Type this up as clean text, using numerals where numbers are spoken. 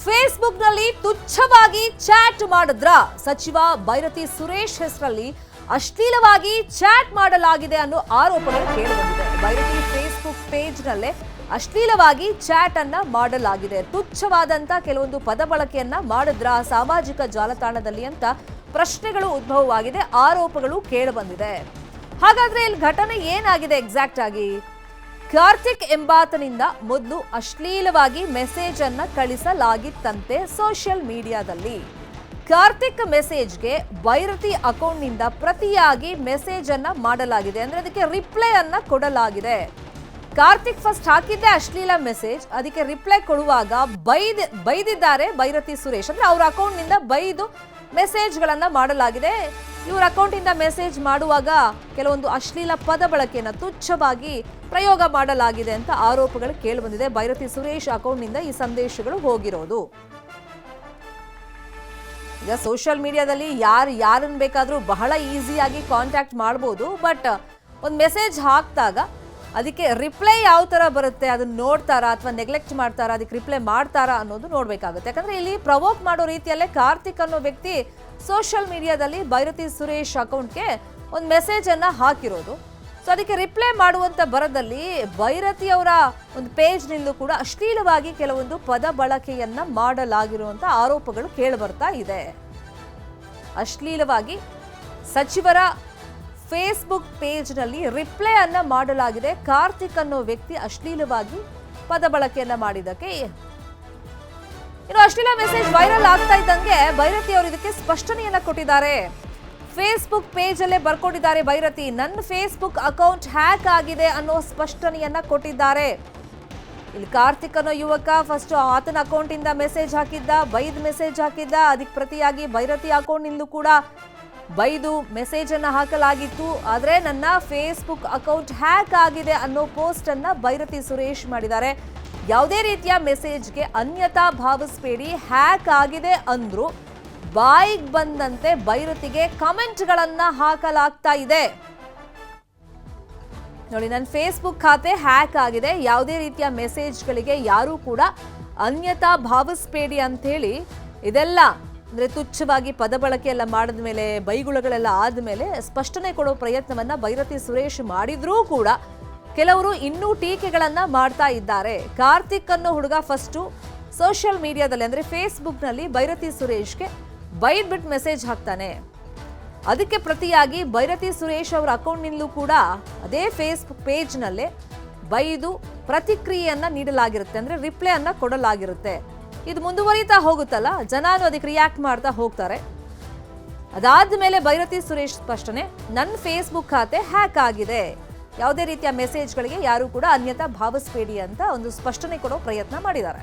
ಫೇಸ್ಬುಕ್ನಲ್ಲಿ ತುಚ್ಛವಾಗಿ ಚಾಟ್ ಮಾಡಿದ್ರ ಸಚಿವ ಬೈರತಿ ಸುರೇಶ್ ಹೆಸರಲ್ಲಿ ಅಶ್ಲೀಲವಾಗಿ ಚಾಟ್ ಮಾಡಲಾಗಿದೆ ಅನ್ನೋ ಆರೋಪಗಳು ಕೇಳಿಬಂದಿದೆ. ಬೈರತಿ ಫೇಸ್ಬುಕ್ ಪೇಜ್ನಲ್ಲೇ ಅಶ್ಲೀಲವಾಗಿ ಚಾಟ್ ಅನ್ನ ಮಾಡಲಾಗಿದೆ, ತುಚ್ಛವಾದಂತ ಕೆಲವೊಂದು ಪದ ಬಳಕೆಯನ್ನ ಮಾಡಿದ್ರ ಸಾಮಾಜಿಕ ಜಾಲತಾಣದಲ್ಲಿ ಅಂತ ಪ್ರಶ್ನೆಗಳು ಉದ್ಭವವಾಗಿದೆ, ಆರೋಪಗಳು ಕೇಳಿಬಂದಿದೆ. ಹಾಗಾದ್ರೆ ಇಲ್ಲಿ ಘಟನೆ ಏನಾಗಿದೆ ಎಕ್ಸಾಕ್ಟ್ ಆಗಿ? ಕಾರ್ತಿಕ್ ಎಂಬಾತನಿಂದ ಮೊದಲು ಅಶ್ಲೀಲವಾಗಿ ಮೆಸೇಜ್ ಅನ್ನ ಕಳಿಸಲಾಗಿತ್ತಂತೆ ಸೋಷಿಯಲ್ ಮೀಡಿಯಾದಲ್ಲಿ. ಕಾರ್ತಿಕ್ ಮೆಸೇಜ್ಗೆ ಬೈರತಿ ಅಕೌಂಟ್ನಿಂದ ಪ್ರತಿಯಾಗಿ ಮೆಸೇಜ್ ಅನ್ನ ಮಾಡಲಾಗಿದೆ, ಅಂದ್ರೆ ಅದಕ್ಕೆ ರಿಪ್ಲೈ ಅನ್ನ ಕೊಡಲಾಗಿದೆ. ಕಾರ್ತಿಕ್ ಫಸ್ಟ್ ಹಾಕಿದ್ದೆ ಅಶ್ಲೀಲ ಮೆಸೇಜ್, ಅದಕ್ಕೆ ರಿಪ್ಲೈ ಕೊಡುವಾಗ ಬೈದಿದ್ದಾರೆ ಬೈರತಿ ಸುರೇಶ್, ಅಂದ್ರೆ ಅವ್ರ ಅಕೌಂಟ್ನಿಂದ ಬೈದು ಮೆಸೇಜ್ಗಳನ್ನ ಮಾಡಲಾಗಿದೆ. ಇವ್ರ ಅಕೌಂಟಿಂದ ಮೆಸೇಜ್ ಮಾಡುವಾಗ ಕೆಲವೊಂದು ಅಶ್ಲೀಲ ಪದ ಬಳಕೆಯನ್ನು ತುಚ್ಛವಾಗಿ ಪ್ರಯೋಗ ಮಾಡಲಾಗಿದೆ ಅಂತ ಆರೋಪಗಳು ಕೇಳಿಬಂದಿದೆ. ಬೈರತಿ ಸುರೇಶ್ ಅಕೌಂಟ್ನಿಂದ ಈ ಸಂದೇಶಗಳು ಹೋಗಿರೋದು. ಈಗ ಸೋಷಿಯಲ್ ಮೀಡಿಯಾದಲ್ಲಿ ಯಾರನ್ನ ಬೇಕಾದ್ರೂ ಬಹಳ ಈಸಿಯಾಗಿ ಕಾಂಟ್ಯಾಕ್ಟ್ ಮಾಡ್ಬೋದು, ಬಟ್ ಒಂದು ಮೆಸೇಜ್ ಹಾಕಿದಾಗ ಅದಕ್ಕೆ ರಿಪ್ಲೈ ಯಾವ ಥರ ಬರುತ್ತೆ ಅದನ್ನ ನೋಡ್ತಾರಾ ಅಥವಾ ನೆಗ್ಲೆಕ್ಟ್ ಮಾಡ್ತಾರಾ, ಅದಕ್ಕೆ ರಿಪ್ಲೈ ಮಾಡ್ತಾರಾ ಅನ್ನೋದು ನೋಡಬೇಕಾಗುತ್ತೆ. ಯಾಕಂದ್ರೆ ಇಲ್ಲಿ ಪ್ರವೋಕ್ ಮಾಡೋ ರೀತಿಯಲ್ಲೇ ಕಾರ್ತಿಕ್ ಅನ್ನೋ ವ್ಯಕ್ತಿ ಸೋಷಿಯಲ್ ಮೀಡಿಯಾದಲ್ಲಿ ಬೈರತಿ ಸುರೇಶ್ ಅಕೌಂಟ್ಗೆ ಒಂದು ಮೆಸೇಜ್ ಅನ್ನ ಹಾಕಿರೋದು. ಸೊ ಅದಕ್ಕೆ ರಿಪ್ಲೈ ಮಾಡುವಂತ ಬರದಲ್ಲಿ ಬೈರತಿ ಅವರ ಒಂದು ಪೇಜ್ನಿಂದಲೂ ಕೂಡ ಅಶ್ಲೀಲವಾಗಿ ಕೆಲವೊಂದು ಪದ ಬಳಕೆಯನ್ನ ಮಾಡಲಾಗಿರುವಂತ ಆರೋಪಗಳು ಕೇಳಿಬರ್ತಾ ಇದೆ. ಅಶ್ಲೀಲವಾಗಿ ಸಚಿವರ ಫೇಸ್ಬುಕ್ ಪೇಜ್ನಲ್ಲಿ ರಿಪ್ಲೈ ಅನ್ನ ಮಾಡಲಾಗಿದೆ. ಕಾರ್ತಿಕ್ ಅನ್ನೋ ವ್ಯಕ್ತಿ ಅಶ್ಲೀಲವಾಗಿ ಪದ ಬಳಕೆಯನ್ನ ಮಾಡಿದ್ದಕ್ಕೆ ಇನ್ನು ಅಶ್ಲೀಲ ಮೆಸೇಜ್ ವೈರಲ್ ಆಗ್ತಾ ಇದ್ದಂಗೆ ಬೈರತಿ ಅವರು ಇದಕ್ಕೆ ಸ್ಪಷ್ಟನೆಯನ್ನ ಕೊಟ್ಟಿದ್ದಾರೆ. ಫೇಸ್ಬುಕ್ ಪೇಜ್ ಅಲ್ಲೇ ಬರ್ಕೊಂಡಿದ್ದಾರೆ ಬೈರತಿ, ನನ್ನ ಫೇಸ್ಬುಕ್ ಅಕೌಂಟ್ ಹ್ಯಾಕ್ ಆಗಿದೆ ಅನ್ನೋ ಸ್ಪಷ್ಟನೆಯನ್ನ ಕೊಟ್ಟಿದ್ದಾರೆ. ಇಲ್ಲಿ ಕಾರ್ತಿಕ್ ಅನ್ನೋ ಯುವಕ ಫಸ್ಟ್ ಆತನ ಅಕೌಂಟ್ ಇಂದ ಮೆಸೇಜ್ ಹಾಕಿದ್ದ, ಬೈದ್ ಮೆಸೇಜ್ ಹಾಕಿದ್ದ, ಅದಕ್ಕೆ ಪ್ರತಿಯಾಗಿ ಬೈರತಿ ಅಕೌಂಟ್ ನಿಂದಲೂ ಕೂಡ ಬೈದು ಮೆಸೇಜ್ ಅನ್ನ ಹಾಕಲಾಗಿತ್ತು. ಆದ್ರೆ ನನ್ನ ಫೇಸ್ಬುಕ್ ಅಕೌಂಟ್ ಹ್ಯಾಕ್ ಆಗಿದೆ ಅನ್ನೋ ಪೋಸ್ಟ್ ಅನ್ನ ಬೈರತಿ ಸುರೇಶ್ ಮಾಡಿದ್ದಾರೆ. ಯಾವುದೇ ರೀತಿಯ ಮೆಸೇಜ್ಗೆ ಅನ್ಯತಾ ಭಾವಿಸಬೇಡಿ, ಹ್ಯಾಕ್ ಆಗಿದೆ ಅಂದ್ರು ಬಾಯಿಗೆ ಬಂದಂತೆ ಬೈರತಿಗೆ ಕಮೆಂಟ್ಗಳನ್ನ ಹಾಕಲಾಗ್ತಾ ಇದೆ. ನೋಡಿ, ನನ್ನ ಫೇಸ್ಬುಕ್ ಖಾತೆ ಹ್ಯಾಕ್ ಆಗಿದೆ, ಯಾವುದೇ ರೀತಿಯ ಮೆಸೇಜ್ಗಳಿಗೆ ಯಾರೂ ಕೂಡ ಅನ್ಯತಾ ಭಾವಿಸಬೇಡಿ ಅಂತ ಹೇಳಿ ಇದೆಲ್ಲ ಅಂದ್ರೆ ತುಚ್ಛವಾಗಿ ಪದ ಬಳಕೆ ಎಲ್ಲ ಮಾಡಿದ ಮೇಲೆ, ಬೈಗುಳಗಳೆಲ್ಲ ಆದ್ಮೇಲೆ ಸ್ಪಷ್ಟನೆ ಕೊಡೋ ಪ್ರಯತ್ನವನ್ನ ಬೈರತಿ ಸುರೇಶ್ ಮಾಡಿದ್ರೂ ಕೂಡ ಕೆಲವರು ಇನ್ನೂ ಟೀಕೆಗಳನ್ನ ಮಾಡ್ತಾ ಇದ್ದಾರೆ. ಕಾರ್ತಿಕ್ ಅನ್ನೋ ಹುಡುಗ ಫಸ್ಟು ಸೋಷಿಯಲ್ ಮೀಡಿಯಾದಲ್ಲಿ ಅಂದ್ರೆ ಫೇಸ್ಬುಕ್ ನಲ್ಲಿ ಬೈರತಿ ಸುರೇಶ್ಗೆ ಬೈದ್ಬಿಟ್ಟು ಮೆಸೇಜ್ ಹಾಕ್ತಾನೆ. ಅದಕ್ಕೆ ಪ್ರತಿಯಾಗಿ ಬೈರತಿ ಸುರೇಶ್ ಅವರ ಅಕೌಂಟ್ನಿಂದಲೂ ಕೂಡ ಅದೇ ಫೇಸ್ಬುಕ್ ಪೇಜ್ನಲ್ಲೇ ಬೈದು ಪ್ರತಿಕ್ರಿಯೆಯನ್ನ ನೀಡಲಾಗಿರುತ್ತೆ, ಅಂದ್ರೆ ರಿಪ್ಲೈ ಅನ್ನ ಕೊಡಲಾಗಿರುತ್ತೆ. ಇದು ಮುಂದುವರಿತಾ ಹೋಗುತ್ತಲ್ಲ, ಜನರು ಅದಕ್ಕೆ ರಿಯಾಕ್ಟ್ ಮಾಡ್ತಾ ಹೋಗ್ತಾರೆ. ಅದಾದ್ಮೇಲೆ ಬೈರತಿ ಸುರೇಶ್ ಸ್ಪಷ್ಟನೆ, ನನ್ನ ಫೇಸ್ಬುಕ್ ಖಾತೆ ಹ್ಯಾಕ್ ಆಗಿದೆ, ಯಾವುದೇ ರೀತಿಯ ಮೆಸೇಜ್ಗಳಿಗೆ ಯಾರು ಕೂಡ ಅನ್ಯತಾ ಭಾವಿಸಬೇಡಿ ಅಂತ ಒಂದು ಸ್ಪಷ್ಟನೆ ಕೊಡೋ ಪ್ರಯತ್ನ ಮಾಡಿದ್ದಾರೆ.